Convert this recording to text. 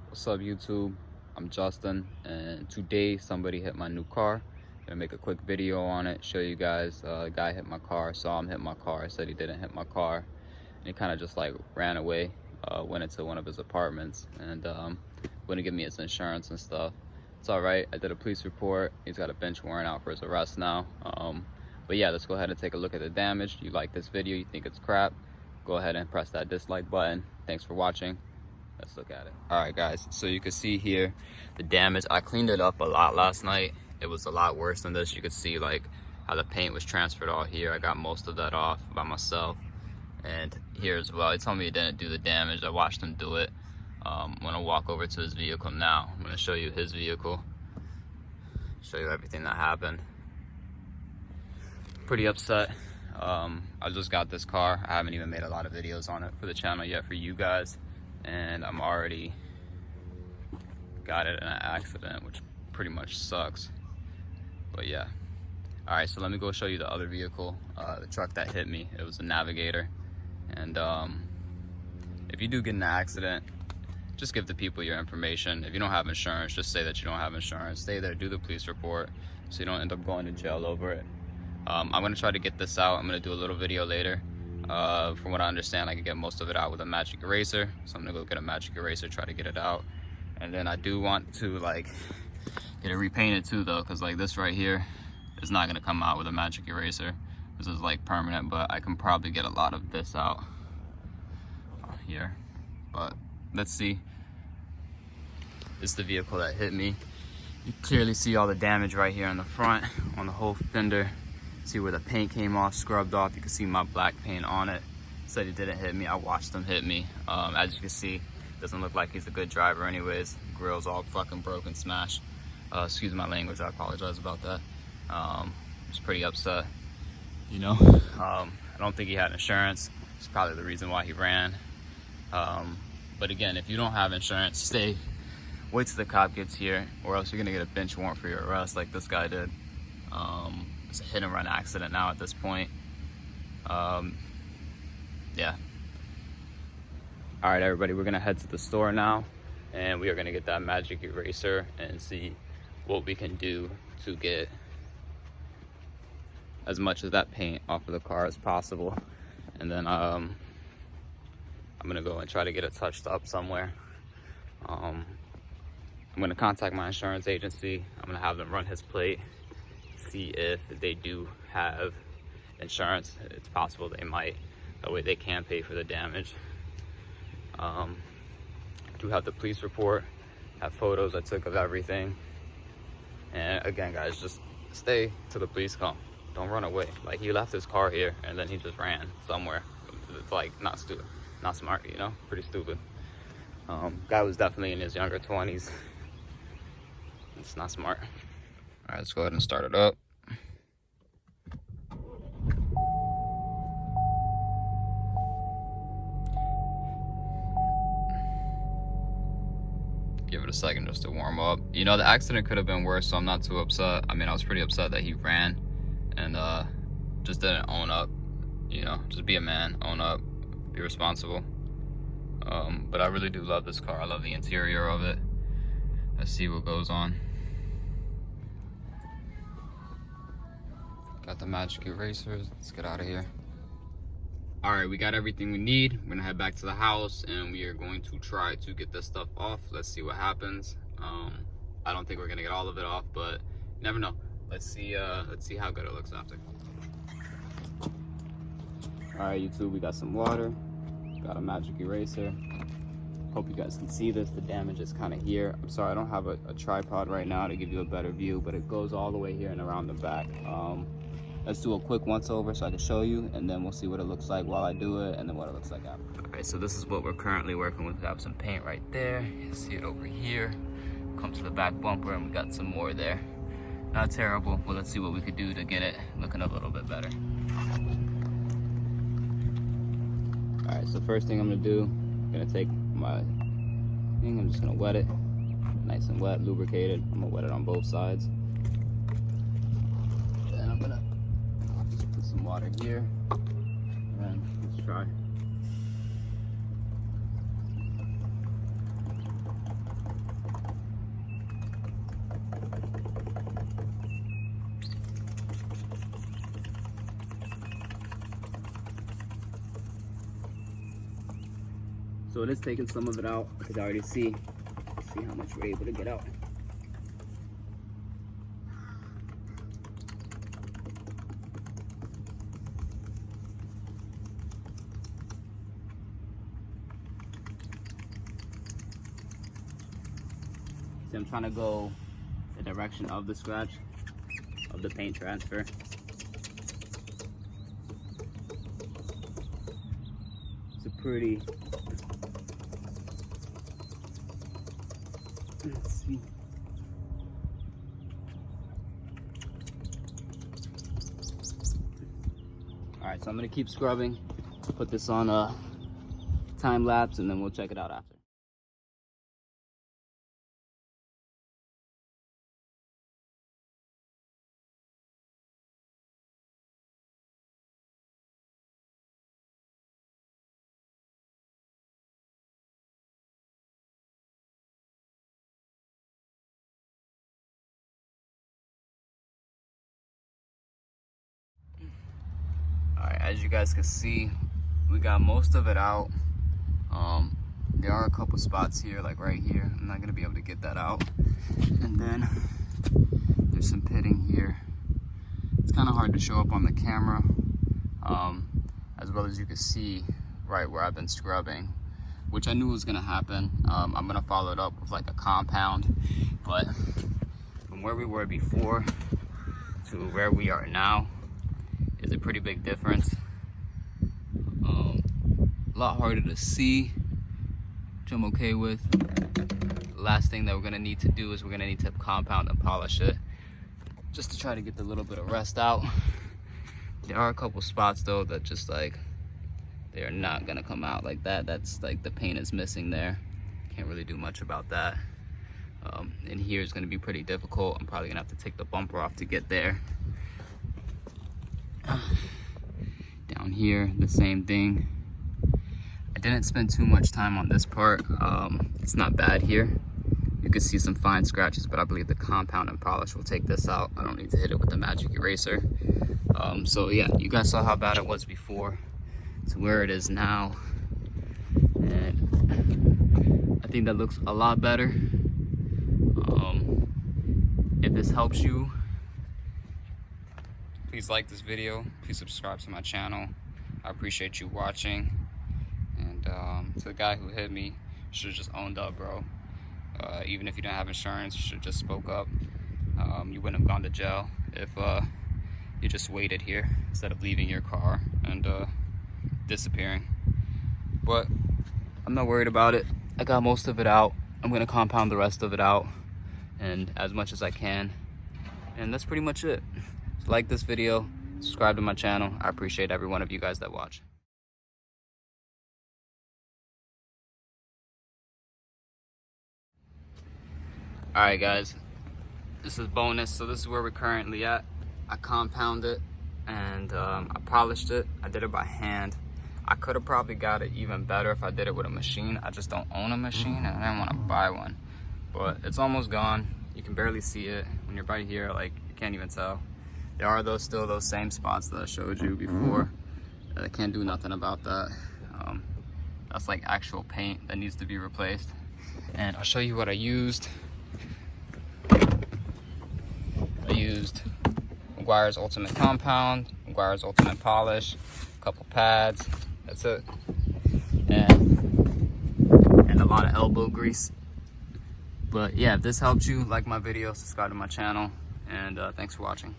What's up, YouTube? I'm Justin, and today somebody hit my new car. Gonna make a quick video on it, show you guys. A guy hit my car, saw him hit my car, said he didn't hit my car, and he kind of just like ran away, went into one of his apartments, and wouldn't give me his insurance and stuff. It's all right. I did a police report. He's got a bench warrant out for his arrest now. But yeah, let's go ahead and take a look at the damage. You like this video, you think it's crap, go ahead and press that dislike button. Thanks for watching. Let's look at it. All right, guys, so you can see here the damage. I cleaned it up a lot last night. It was a lot worse than this. You could see like how the paint was transferred all here. I got most of that off by myself, and here as well. He told me he didn't do the damage. I watched him do it. I'm gonna walk over to his vehicle now. I'm gonna show you his vehicle, show you everything that happened. Pretty upset. I just got this car. I haven't even made a lot of videos on it for the channel yet for you guys, and I'm already got it in an accident, which pretty much sucks. But yeah. All right, so let me go show you the other vehicle, the truck that hit me. It was a Navigator. And if you do get in an accident, just give the people your information. If you don't have insurance, just say that you don't have insurance. Stay there, do the police report, so you don't end up going to jail over it. I'm gonna try to get this out. I'm gonna do a little video later. From what I understand, I can get most of it out with a magic eraser. So I'm gonna go get a magic eraser, try to get it out. And then I do want to like get it repainted too though, because like this right here is not gonna come out with a magic eraser. This is like permanent, but I can probably get a lot of this out here. But let's see. This is the vehicle that hit me. You clearly see all the damage right here on the front, on the whole fender. See where the paint came off, scrubbed off. You can see my black paint on it. Said he didn't hit me. I watched him hit me. As you can see, doesn't look like he's a good driver anyways. Grill's all fucking broken, smashed. Excuse my language, I apologize about that. Just pretty upset, you know. I don't think he had insurance. It's probably the reason why he ran. But again, if you don't have insurance, wait till the cop gets here, or else you're gonna get a bench warrant for your arrest like this guy did. It's a hit and run accident now at this point. Yeah. All right, everybody, we're gonna head to the store now, and we are gonna get that magic eraser and see what we can do to get as much of that paint off of the car as possible. And then I'm gonna go and try to get it touched up somewhere. I'm gonna contact my insurance agency. I'm gonna have them run his plate, see if they do have insurance. It's possible they might. That way they can pay for the damage. Do have the police report, have photos I took of everything. And again, guys, just stay till the police come. Don't run away. Like, he left his car here and then he just ran somewhere. It's like not smart, you know, pretty stupid. Guy was definitely in his younger 20s. It's not smart. All right, let's go ahead and start it up. Give it a second just to warm up. You know, the accident could have been worse, so I'm not too upset. I mean, I was pretty upset that he ran and just didn't own up. You know, just be a man, own up, be responsible. But I really do love this car. I love the interior of it. Let's see what goes on. Got the magic erasers. Let's get out of here. All right, we got everything we need. We're gonna head back to the house and we are going to try to get this stuff off. Let's see what happens. I don't think we're gonna get all of it off, but you never know. Let's see how good it looks after. All right, YouTube, we got some water, got a magic eraser. Hope you guys can see this. The damage is kind of here. I'm sorry, I don't have a tripod right now to give you a better view, but it goes all the way here and around the back. Let's do a quick once over so I can show you, and then we'll see what it looks like while I do it, and then what it looks like after. All right, so this is what we're currently working with. We have some paint right there. You see it over here. Come to the back bumper, and we got some more there. Not terrible, but let's see what we could do to get it looking a little bit better. All right, so first thing I'm gonna do, I'm gonna take my thing, I'm just gonna wet it. Nice and wet, lubricated. I'm gonna wet it on both sides. Then I'm gonna just put some water here, and let's try. So it is taking some of it out because I already see how much we're able to get out. See, I'm trying to go the direction of the scratch, of the paint transfer. It's a pretty, let's see. All right, so I'm gonna keep scrubbing, put this on a time lapse, and then we'll check it out after. Alright, as you guys can see, we got most of it out. There are a couple spots here, like right here. I'm not gonna be able to get that out. And then there's some pitting here. It's kind of hard to show up on the camera, as well as you can see right where I've been scrubbing, which I knew was gonna happen. I'm gonna follow it up with like a compound, but from where we were before to where we are now is a pretty big difference. A lot harder to see, which I'm okay with. The last thing that we're gonna need to do is we're gonna need to compound and polish it, just to try to get the little bit of rust out. There are a couple spots though that just like, they're not gonna come out like that. That's like the paint is missing there. Can't really do much about that. And here is gonna be pretty difficult. I'm probably gonna have to take the bumper off to get there. Down here, the same thing. I didn't spend too much time on this part. It's not bad here. You can see some fine scratches, but I believe the compound and polish will take this out. I don't need to hit it with the magic eraser. So yeah, you guys saw how bad it was before to where it is now. And I think that looks a lot better. If this helps you, please like this video. Please subscribe to my channel. I appreciate you watching. And to the guy who hit me, you should have just owned up, bro. Even if you don't have insurance, you should have just spoke up. You wouldn't have gone to jail if you just waited here instead of leaving your car and disappearing. But I'm not worried about it. I got most of it out. I'm gonna compound the rest of it out, and as much as I can. And that's pretty much it. So like this video, subscribe to my channel. I appreciate every one of you guys that watch. Alright guys, this is bonus. So this is where we're currently at. I compounded it and I polished it. I did it by hand. I could have probably got it even better if I did it with a machine. I just don't own a machine and I didn't want to buy one. But it's almost gone. You can barely see it. When you're right here, like, you can't even tell. There are still those same spots that I showed you before. I can't do nothing about that. That's like actual paint that needs to be replaced. And I'll show you what I used. I used Meguiar's Ultimate Compound, Meguiar's Ultimate Polish, a couple pads, that's it. And a lot of elbow grease. But yeah, if this helped you, like my video, subscribe to my channel, and thanks for watching.